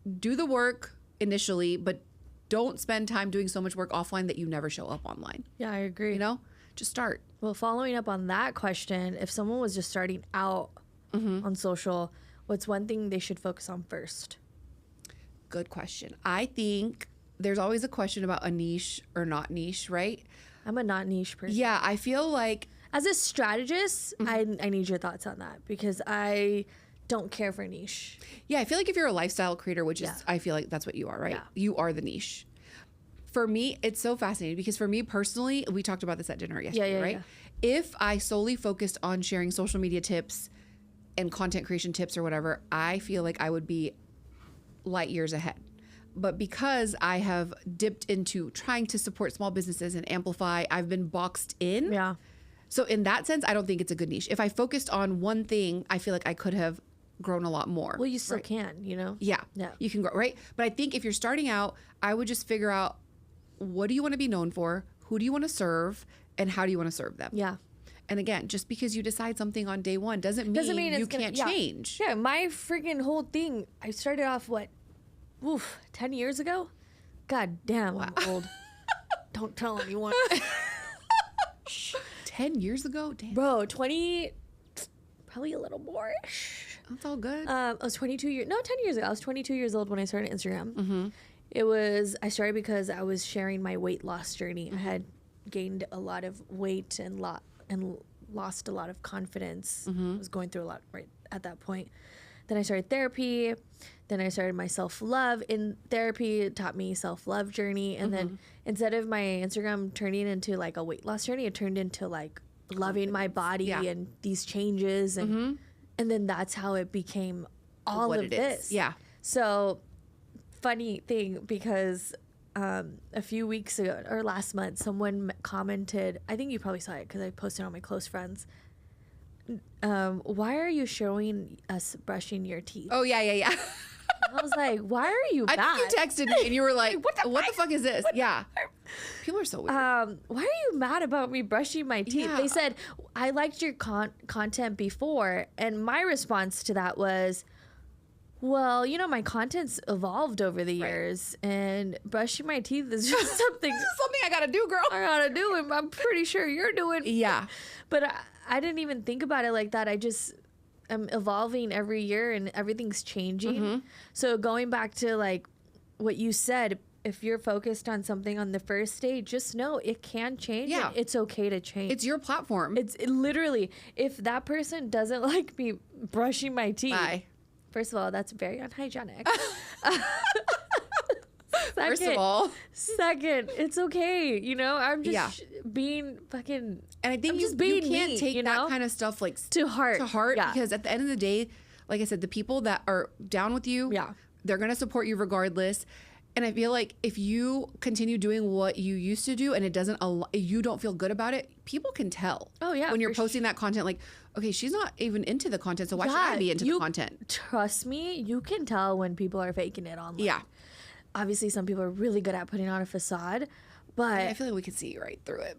the work initially, but don't spend time doing so much work offline that you never show up online. Yeah, I agree. You know, just start. Well, following up on that question, if someone was just starting out on social, what's one thing they should focus on first? Good question. I think there's always a question about a niche or not niche, right? I'm a not niche person. Yeah, I feel like as a strategist, I need your thoughts on that because I don't care for niche. Yeah, I feel like if you're a lifestyle creator, which is, I feel like that's what you are, right? Yeah. You are the niche. For me, it's so fascinating because for me personally, we talked about this at dinner yesterday, right? Yeah. If I solely focused on sharing social media tips and content creation tips or whatever, I feel like I would be light years ahead. But because I have dipped into trying to support small businesses and amplify, I've been boxed in. Yeah. So in that sense, I don't think it's a good niche. If I focused on one thing, I feel like I could have grown a lot more. Well, you still can, you know? Yeah. You can grow, right? But I think if you're starting out, I would just figure out, what do you want to be known for? Who do you want to serve? And how do you want to serve them? Yeah. And again, just because you decide something on day one doesn't mean you can't change. Yeah, my freaking whole thing, I started off, 10 years ago? God damn, wow. I'm old. Don't tell anyone. 10 years ago? Damn. Bro, probably a little more-ish. That's all good. I was 10 years ago. I was 22 years old when I started Instagram. I started because I was sharing my weight loss journey. I had gained a lot of weight and lost a lot of confidence. I was going through a lot right at that point. Then I started therapy. Then I started my self-love in therapy. It taught me self-love journey. And then instead of my Instagram turning into like a weight loss journey, it turned into like loving my body and these changes. And then that's how it became all of this. Yeah. So funny thing, because a few weeks ago or last month, someone commented, I think you probably saw it because I posted on my close friends. Why are you showing us brushing your teeth? Oh, yeah. I was like, why are you mad? I think you texted me and you were like, what the fuck is this? People are so weird. Why are you mad about me brushing my teeth? They said, I liked your content before. And my response to that was, well, my content's evolved over the years, and brushing my teeth is just something I gotta do, girl. I gotta do, and I'm pretty sure you're doing. Yeah. But I didn't even think about it like that. I just am evolving every year, and everything's changing. So going back to like what you said, if you're focused on something on the first day, just know it can change. Yeah. And it's okay to change. It's your platform. It's literally, if that person doesn't like me brushing my teeth. Bye. First of all, that's very unhygienic. First of all. Second, it's okay. I'm just being fucking. And I think you can't take that kind of stuff like to heart. Because at the end of the day, like I said, the people that are down with you, they're going to support you regardless. And I feel like if you continue doing what you used to do and you don't feel good about it, people can tell. Oh, yeah. When you're posting that content, like, okay, she's not even into the content, so why should I be into the content? Trust me, you can tell when people are faking it online. Yeah. Obviously, some people are really good at putting on a facade, but I feel like we could see right through it.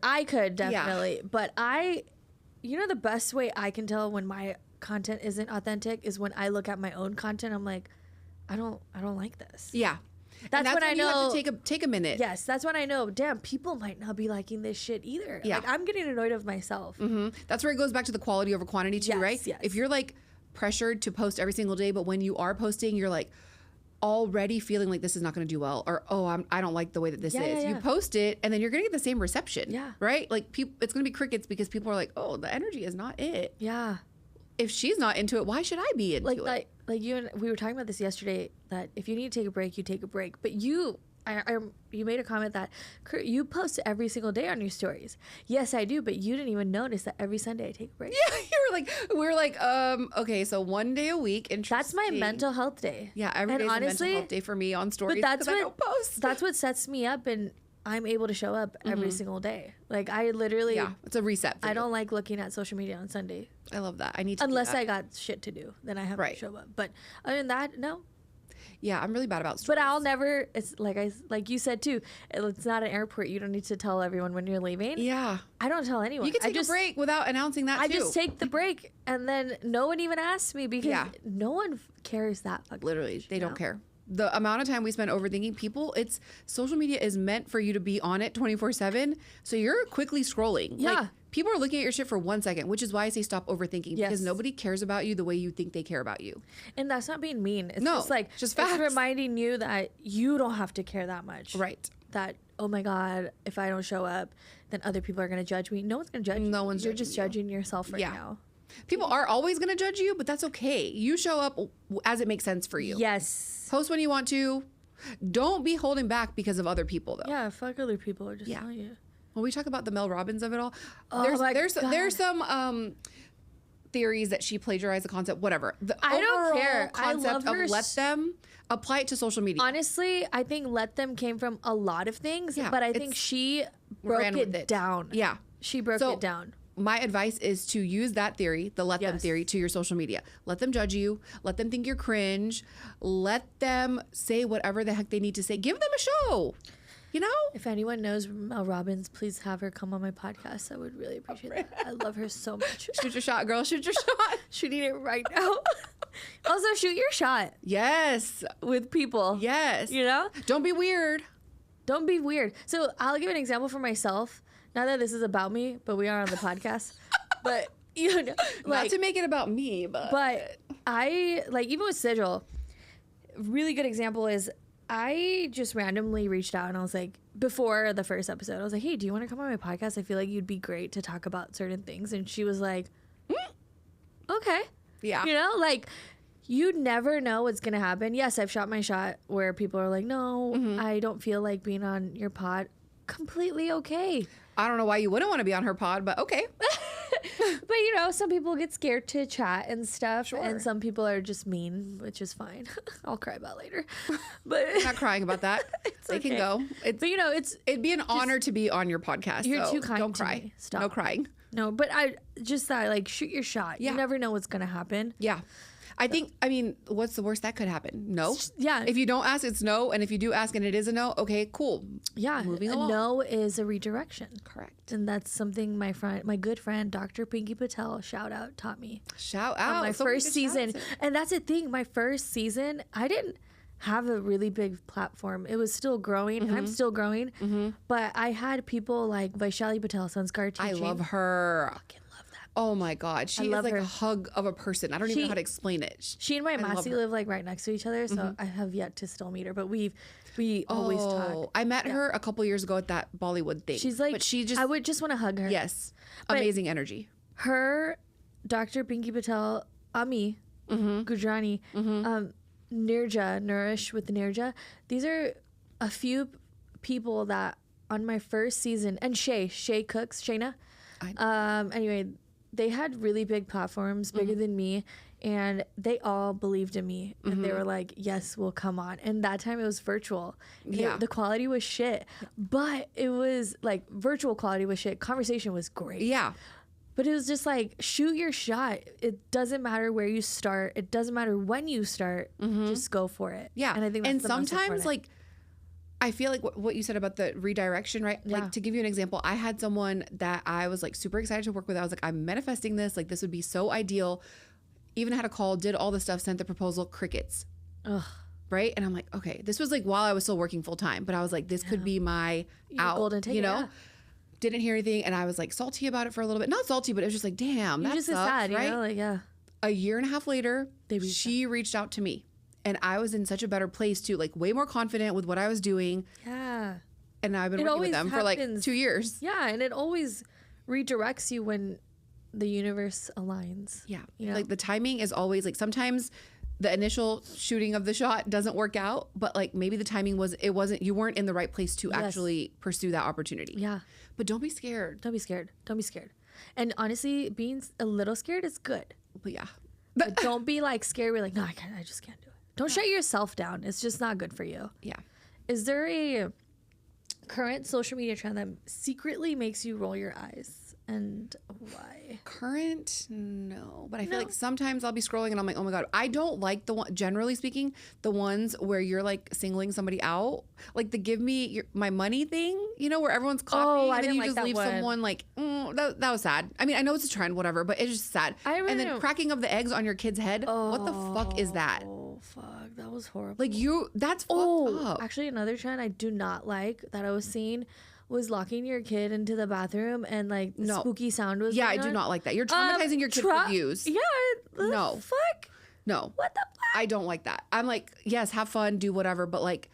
I could definitely. Yeah. But the best way I can tell when my content isn't authentic is when I look at my own content. I'm like, I don't like this. Yeah. That's when I know. You have to take a minute. Yes, that's when I know, damn, people might not be liking this shit either. Yeah. Like, I'm getting annoyed of myself. That's where it goes back to the quality over quantity too, right? Yes. If you're like pressured to post every single day, but when you are posting, you're like already feeling like this is not going to do well, or I don't like the way that this is. You post it, and then you're going to get the same reception. Yeah. Right? Like it's going to be crickets because people are like, oh, the energy is not it. Yeah. If she's not into it, why should I be into it? Like you and we were talking about this yesterday, that if you need to take a break, you take a break. But you made a comment that you post every single day on your stories. Yes, I do, but you didn't even notice that every Sunday I take a break. Yeah, we were like, okay, so one day a week. That's my mental health day. Yeah, every day is a mental health day for me on stories because I don't post. That's what sets me up, and I'm able to show up every single day. Like, I literally... Yeah, it's a reset for I don't like looking at social media on Sunday. I love that. I need to Unless I got shit to do. Then I have to show up. But other than that, no. Yeah, I'm really bad about stories. But I'll never... It's like you said, too. It's not an airport. You don't need to tell everyone when you're leaving. Yeah. I don't tell anyone. You can take a break without announcing that, I just take the break. And then no one even asks me because no one cares that fucking Literally, much, they don't care. The amount of time we spend overthinking social media is meant for you to be on it 24/7. So you're quickly scrolling. Yeah. Like, people are looking at your shit for 1 second, which is why I say stop overthinking, because nobody cares about you the way you think they care about you. And that's not being mean. It's just like, it's reminding you that you don't have to care that much. Right. That, oh my God, if I don't show up, then other people are going to judge me. No one's going to judge you. No one's You're just judging yourself right now. People are always going to judge you, but that's okay. You show up as it makes sense for you. Yes. Post when you want to. Don't be holding back because of other people, though. Yeah, fuck other people. Or just tell you. When we talk about the Mel Robbins of it all, Oh there's some theories that she plagiarized the concept, whatever. The I don't care. Concept I love of let them apply it to social media. Honestly, I think let them came from a lot of things, but I think she broke it down. Yeah. She broke it down. My advice is to use that theory, the let them theory, to your social media. Let them judge you. Let them think you're cringe. Let them say whatever the heck they need to say. Give them a show. you know? If anyone knows Mel Robbins, please have her come on my podcast. I would really appreciate that. I love her so much. Shoot your shot, girl. Shoot your shot. Shooting it right now. Also, shoot your shot Yes. with people. Yes. You know? Don't be weird. Don't be weird. So I'll give an example for myself. Not that this is about me, but we are on the podcast. But, you know, like, Not to make it about me, but I, like, even with Sejal, really good example is I just randomly reached out and I was like, before the first episode, I was like, hey, do you want to come on my podcast? I feel like you'd be great to talk about certain things. And she was like, okay. Yeah. You know, like, you never know what's going to happen. Yes, I've shot my shot where people are like, no, I don't feel like being on your pod. Completely okay. I don't know why you wouldn't want to be on her pod, but okay. But, you know, some people get scared to chat and stuff. Sure. And some people are just mean, which is fine. I'll cry about later. But I'm not crying about that. They okay. can go. But, you know, It'd be an honor to be on your podcast. You're so too kind Don't to cry. me. Stop. No crying. No, but I just thought, like, shoot your shot. Yeah. You never know what's going to happen. Yeah. I mean, what's the worst that could happen? No. Yeah. If you don't ask, it's no. And if you do ask and it is a no, okay, cool. Yeah. Moving a along. no is a redirection. Correct. And that's something my good friend, Dr. Pinky Patel, shout out, taught me. Shout On out. my So many first good shout season. outs. And that's the thing. My first season, I didn't have a really big platform. It was still growing. And I'm still growing. But I had people like Vaishali Patel, Sanskar I teaching. love her. Fucking love that. Oh my God. She is love like her. a hug of a person. I don't even know how to explain it. She and my love Masi her. live like right next to each other. So I have yet to still meet her. But we always talk. I met her a couple years ago at that Bollywood thing. She's like, but she just, I would just want to hug her. yes, But- amazing energy. Her, Dr. Pinky Patel, Ami, Gujrani, Nirja, Nourish with Nirja. These are a few people that on my first season, and Shay Cooks, Shayna. Anyway, they had really big platforms, bigger than me, and they all believed in me. And they were like, yes, we'll come on. And that time it was virtual. Yeah. The quality was shit, but it was like virtual quality was shit. Conversation was great. Yeah. But it was just like, shoot your shot. It doesn't matter where you start. It doesn't matter when you start. Just go for it. Yeah. And I think that's the most sometimes important. like, I feel like what you said about the redirection, right? Yeah. Like to give you an example, I had someone that I was like super excited to work with. I was like, I'm manifesting this. Like this would be so ideal. Even had a call, did all the stuff, sent the proposal, crickets. Ugh. Right. And I'm like, okay, this was like while I was still working full time, but I was like, this could be my out, golden ticket, you know? yeah. Didn't hear anything. And I was like salty about it for a little bit. Not salty, but it was just like, damn, You that just sucks, sad, right? you know? Like, yeah. A year and a half later, They reached she reached out to me. And I was in such a better place too, like way more confident with what I was doing. Yeah. And I've been It working with always them for like happens. 2 years. Yeah. And it always redirects you when the universe aligns. Yeah. You know? Like the timing is always like sometimes the initial shooting of the shot doesn't work out, but like maybe the timing you weren't in the right place to actually pursue that opportunity. Yeah. But don't be scared. Don't be scared. Don't be scared. And honestly, being a little scared is good. But yeah. But don't be like scared. We're like, no, I just can't do it. Don't shut yourself down. It's just not good for you. Yeah. Is there a current social media trend that secretly makes you roll your eyes? And why? Current? No. But I feel like sometimes I'll be scrolling and I'm like, oh my God. I don't like generally speaking, the ones where you're like singling somebody out. Like the give me my money thing, you know, where everyone's copying I and then didn't you like just that leave one. someone like, that was sad. I mean, I know it's a trend, whatever, but it's just sad. I really and then don't- cracking of the eggs on your kid's head. What the fuck is that? Oh, fuck. That was horrible. Like that's fucked up. Actually, another trend I do not like that I was seeing was locking your kid into the bathroom and like the spooky sound was Yeah, I going do on. not like that. You're traumatizing your kid for views. Yeah. No. Fuck. No. What the fuck? I don't like that. I'm like, yes, have fun, do whatever, but like,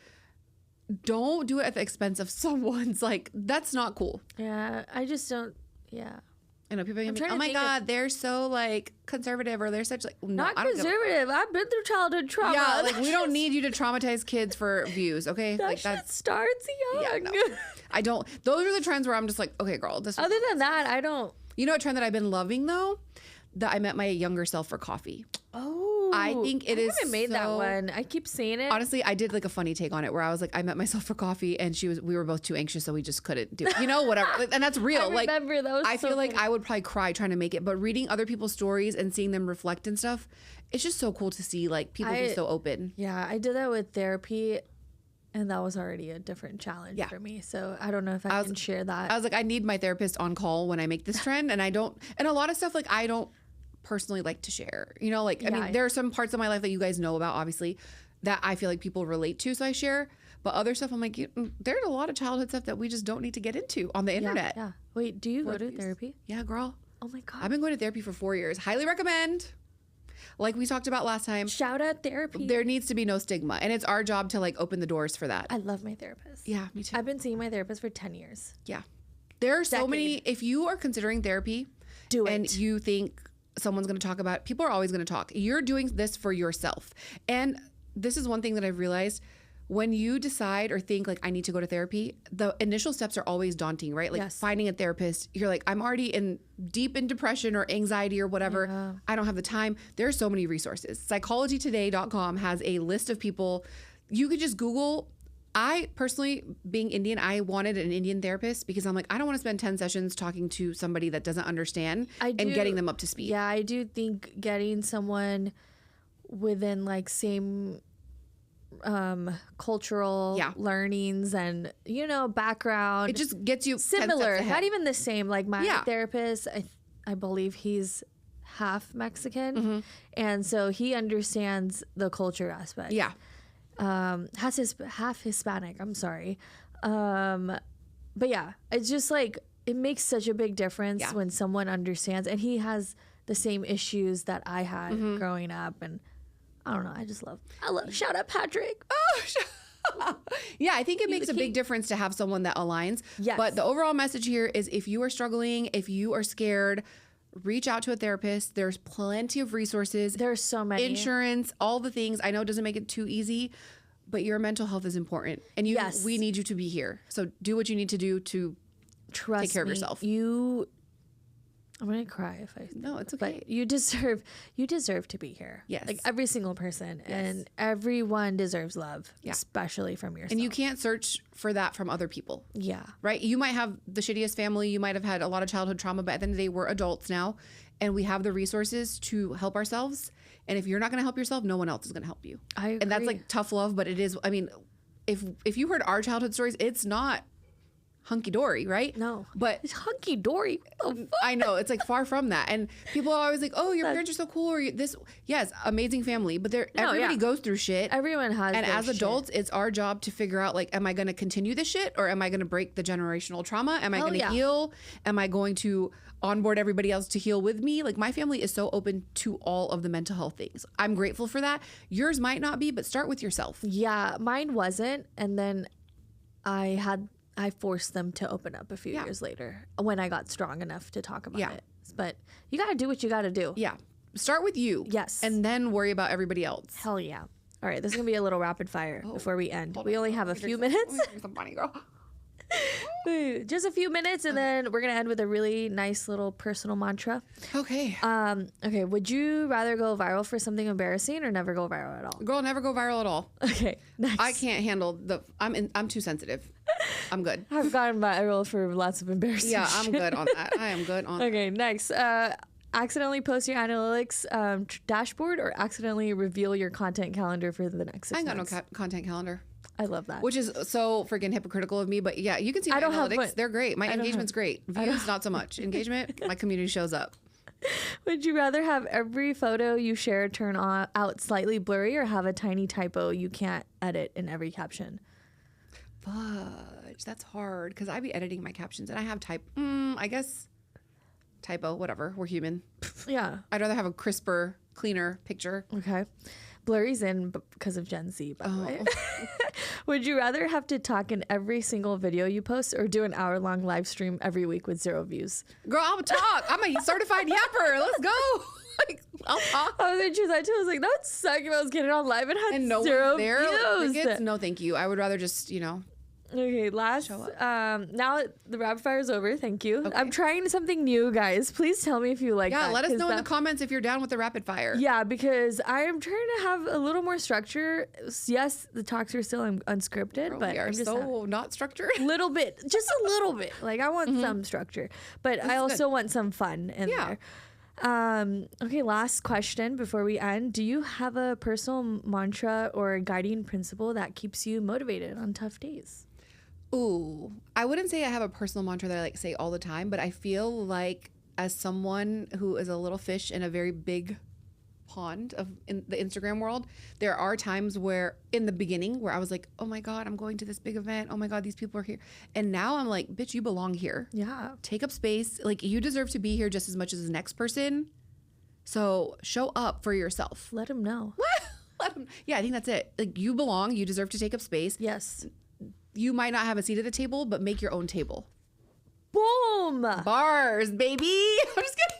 don't do it at the expense of someone's. Like, that's not cool. Yeah, I just don't. Yeah. I know people are gonna be, trying oh to my think of- God, they're so like conservative or they're such like, no, Not I don't give a- conservative. I've been through childhood trauma. Yeah, like we don't need you to traumatize kids for views, okay? That Like shit starts young. yeah, no. I don't. Those are the trends where I'm just like, okay, girl, this. Other than that, I don't. You know what trend that I've been loving though? That I met my younger self for coffee. Oh, I think it I is haven't made that so- one. I keep saying it. Honestly, I did like a funny take on it where I was like, I met myself for coffee and we were both too anxious, so we just couldn't do it. You know, whatever. And that's real. I remember that was I so feel like funny. I would probably cry trying to make it, but reading other people's stories and seeing them reflect and stuff, it's just so cool to see like people be so open. Yeah, I did that with therapy. And that was already a different challenge Yeah. for me. So I don't know if I can share that. I was like, I need my therapist on call when I make this trend. And and a lot of stuff like I don't personally like to share, you know, like, I mean, there are some parts of my life that you guys know about, obviously, that I feel like people relate to. So I share, but other stuff I'm like, there's a lot of childhood stuff that we just don't need to get into on the internet. Yeah. Wait, do you go to therapy? Yeah, girl. Oh my God. I've been going to therapy for 4 years. Highly recommend. Like we talked about last time. Shout out therapy. There needs to be no stigma. And it's our job to like open the doors for that. I love my therapist. Yeah, me too. I've been seeing my therapist for 10 years. Yeah. There are so many, if you are considering therapy, do it. And you think someone's going to talk about, people are always going to talk. You're doing this for yourself. And this is one thing that I've realized. When you decide or think like I need to go to therapy, the initial steps are always daunting, right? Like finding a therapist, you're like, I'm already deep in depression or anxiety or whatever. Yeah. I don't have the time. There's so many resources. Psychologytoday.com has a list of people. You could just Google. I personally, being Indian, I wanted an Indian therapist because I'm like, I don't want to spend 10 sessions talking to somebody that doesn't understand and getting them up to speed. Yeah, I do think getting someone within like same cultural learnings and background, it just gets you similar, not even the same. Like my therapist, I believe he's half Mexican, and so he understands the culture aspect. Has his half Hispanic, I'm sorry, but yeah, it's just like it makes such a big difference when someone understands, and he has the same issues that I had growing up. And I don't know. I love. Shout out Patrick. Oh, yeah. I think it makes a big difference to have someone that aligns. Yes. But the overall message here is if you are struggling, if you are scared, reach out to a therapist. There's plenty of resources. There's so many. Insurance, all the things. I know it doesn't make it too easy, but your mental health is important. And we need you to be here. So do what you need to do to take care of yourself. I'm gonna cry if I. No, it's okay. But you deserve to be here. Yes, like every single person, and everyone deserves love, especially from yourself. And you can't search for that from other people. Yeah, right. You might have the shittiest family. You might have had a lot of childhood trauma, but at the end of the day, we're adults now, and we have the resources to help ourselves. And if you're not gonna help yourself, no one else is gonna help you. I agree. And that's like tough love, but it is. I mean, if you heard our childhood stories, it's not hunky-dory, right? No. But it's hunky-dory. I know. It's like far from that. And people are always like, oh, your parents are so cool. Or this. Yes, amazing family. But everybody goes through shit. Everyone has And as adults, it's our job to figure out, like, am I going to continue this shit? Or am I going to break the generational trauma? Am I going to heal? Am I going to onboard everybody else to heal with me? Like, my family is so open to all of the mental health things. I'm grateful for that. Yours might not be, but start with yourself. Yeah, mine wasn't. And then I forced them to open up a few years later when I got strong enough to talk about it. But you got to do what you got to do. Yeah. Start with you. Yes. And then worry about everybody else. Hell yeah. All right. This is going to be a little rapid fire before we end. We only have a few minutes. Some funny, girl. Just a few minutes, and then we're going to end with a really nice little personal mantra. Okay. Okay. Would you rather go viral for something embarrassing or never go viral at all? Girl, never go viral at all. Okay. Nice. I can't handle I'm too sensitive. I'm good. I've gotten viral for lots of embarrassing shit. I'm good on that. I am good on that. Okay, next. Accidentally post your analytics dashboard or accidentally reveal your content calendar for the next 6 months. I ain't got no content calendar. I love that. Which is so freaking hypocritical of me, but yeah, you can see my analytics. They're great. My engagement's great. Views, not so much. Engagement, my community shows up. Would you rather have every photo you share turn out slightly blurry or have a tiny typo you can't edit in every caption? Fudge, that's hard because I be editing my captions and I have I guess typo, whatever. We're human. Yeah. I'd rather have a crisper, cleaner picture. Okay. Blurry's in because of Gen Z, by the way. Would you rather have to talk in every single video you post or do an hour-long live stream every week with 0 views? Girl, I'll talk. I'm a certified yapper. Let's go. Like, I'll talk. I was going to choose that too. I was like, that would suck if I was getting on live and had no 0 views. Like, no, thank you. I would rather just, Okay, last. Now the rapid fire is over. Thank you. Okay. I'm trying something new, guys. Please tell me if you like that. Yeah, let us know in the comments if you're down with the rapid fire. Yeah, because I am trying to have a little more structure. Yes, the talks are still unscripted, Girl, but we are I'm just so not structured. Little bit, just a little bit. Like I want some structure, but I also want some fun in there. Okay, last question before we end. Do you have a personal mantra or guiding principle that keeps you motivated on tough days? Ooh, I wouldn't say I have a personal mantra that I like say all the time, but I feel like as someone who is a little fish in a very big pond of in the Instagram world, there are times where in the beginning where I was like, oh my God, I'm going to this big event. Oh my God, these people are here. And now I'm like, bitch, you belong here. Yeah. Take up space. Like you deserve to be here just as much as the next person. So show up for yourself. Let them know. Yeah, I think that's it. Like you belong. You deserve to take up space. Yes. You might not have a seat at the table, but make your own table. Boom. Bars, baby. I'm just kidding.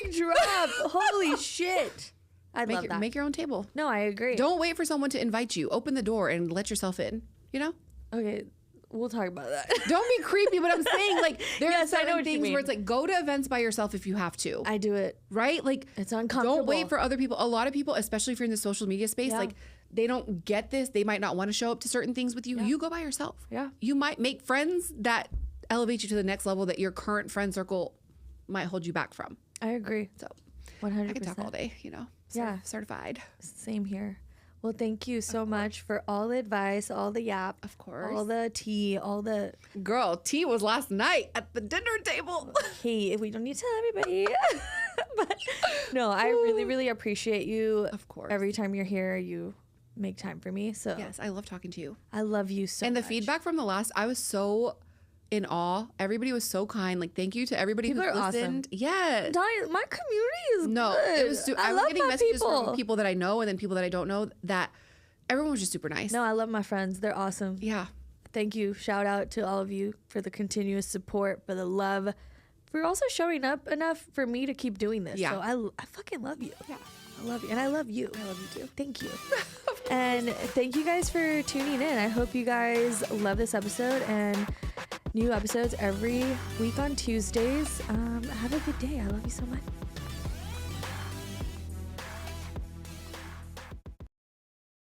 Mic drop. Holy shit. I love that. Make your own table. No, I agree. Don't wait for someone to invite you. Open the door and let yourself in. You know? Okay, we'll talk about that. Don't be creepy, but I'm saying like there Yes, are I know certain what you things mean. where it's like go to events by yourself if you have to. I do it. Right? Like It's uncomfortable. don't wait for other people. A lot of people, especially if you're in the social media space, Yeah. like they don't get this. They might not want to show up to certain things with you. Yeah. You go by yourself. Yeah. You might make friends that elevate you to the next level that your current friend circle might hold you back from. I agree. So 100%. I can talk all day, you know. Yeah. Certified. Same here. Well, thank you so much for all the advice, all the yap, Of course. all the tea, all the... Girl, tea was last night at the dinner table. Hey, we don't need to tell everybody. But no, I really, really appreciate you. Of course. Every time you're here, you make time for me. So Yes, I love talking to you. I love you so And the much. feedback from the last, I was so in awe. Everybody was so kind. Like, thank you to everybody People who are awesome. listened. Yes. Donnie, my community is No, good. it was. I was love getting my messages people. from people that I know and then people that I don't know. That everyone was just super nice. No, I love my friends. They're awesome. Yeah. Thank you. Shout out to all of you for the continuous support, for the love, for also showing up enough for me to keep doing this. Yeah. So I fucking love you. Yeah. I love you. And I love you. I love you too. Thank you. And thank you guys for tuning in. I hope you guys love this episode and new episodes every week on Tuesdays. Have a good day. I love you so much.